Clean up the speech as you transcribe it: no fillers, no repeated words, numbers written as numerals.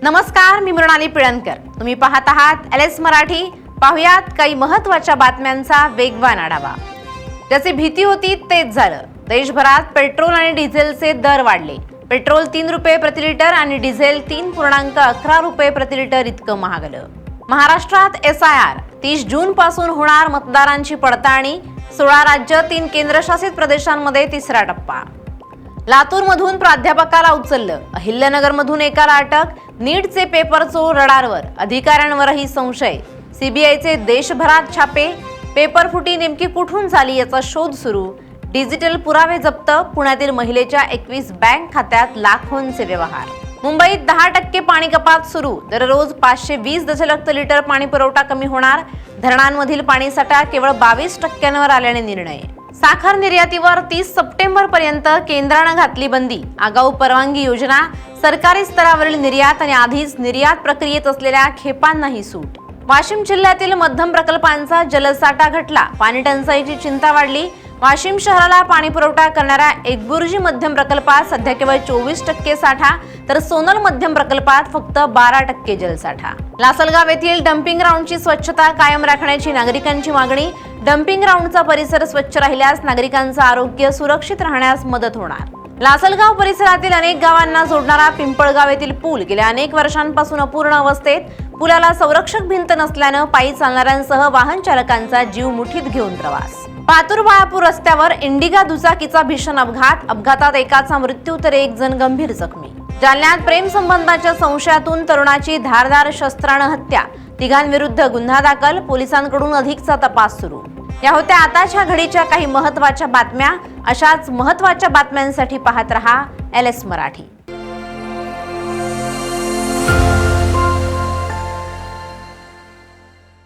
नमस्कार, मी मृणाली पिळणकर. तुम्ही पाहत आहात LS मराठी. पाहुयात काही महत्त्वाच्या बातम्यांचा वेगवान आढावा. ज्याची भीती होती तेच झालं. देशभरात पेट्रोल आणि डिझेलचे दर वाढले. पेट्रोल 3 रुपये प्रति लिटर आणि डिझेल 3.11 रुपये प्रति लिटर इतकं महागलं. महाराष्ट्रात SIR 30 जून पासून होणार. मतदारांची पडताळणी. 16 राज्य 3 केंद्रशासित प्रदेशांमध्ये तिसरा टप्पा. लातूरमधून प्राध्यापकाला उचललं. अहिल्यानगरमधून एकाला अटक. नीटचे पेपर चोर रडारवर. अधिकाऱ्यांवरही संशय. CBIचे देशभरात छापे. पेपर फुटी नेमकी कुठून झाली याचा शोध सुरू. डिजिटल पुरावे जप्त. पुण्यातील महिलेच्या 21 बँक खात्यात लाखोंचे व्यवहार. मुंबईत 10% पाणी कपात सुरू. दररोज 520 दशलक्ष लिटर पाणी पुरवठा कमी होणार. धरणांमधील पाणीसाठा केवळ 22% आल्याने निर्णय. साखर निर्यातीवर 30 सप्टेंबर पर्यंत केंद्राने घातली बंदी. आगाऊ परवानगी योजना. सरकारी स्तरावरील निर्यात आणि आधीच निर्यात प्रक्रियेत असलेल्या खेपांनाही सूट. वाशिम जिल्ह्यातील मध्यम प्रकल्पांचा जलसाठा घटला. पाणी टंचाईची चिंता वाढली. वाशिम शहराला पाणी पुरवठा करणाऱ्या एकबुर्जी मध्यम प्रकल्पात सध्या केवळ 24% साठा, तर सोनल मध्यम प्रकल्पात फक्त 12% जलसाठा. लासलगाव येथील डम्पिंग ग्राउंडची स्वच्छता कायम राखण्याची नागरिकांची मागणी. डम्पिंग ग्राउंडचा परिसर स्वच्छ राहिल्यास नागरिकांचं आरोग्य सुरक्षित राहण्यास मदत होणार. लासलगाव परिसरातील अनेक गावांना जोडणारा पिंपळगाव येथील पूल गेल्या अनेक वर्षांपासून अपूर्ण अवस्थेत. पुलाला संरक्षक भिंत नसल्यानं पायी चालणाऱ्यांसह वाहन चालकांचा जीव मुठीत घेऊन प्रवास. पातूर-बाळापूर रस्त्यावर इंडिगा दुचाकीचा भीषण अपघात. अपघातात एकाचा मृत्यू तर 1 जण गंभीर जखमी. जालन्यात प्रेम संबंधाच्या संशयातून तरुणाची धारदार शस्त्रानं हत्या. तिघांविरुद्ध गुन्हा दाखल. पोलिसांकडून अधिकचा तपास सुरू. या होत्या आताच्या घडीच्या काही महत्त्वाच्या बातम्या. अशाच महत्त्वाच्या बातम्यांसाठी पाहत रहा LS मराठी.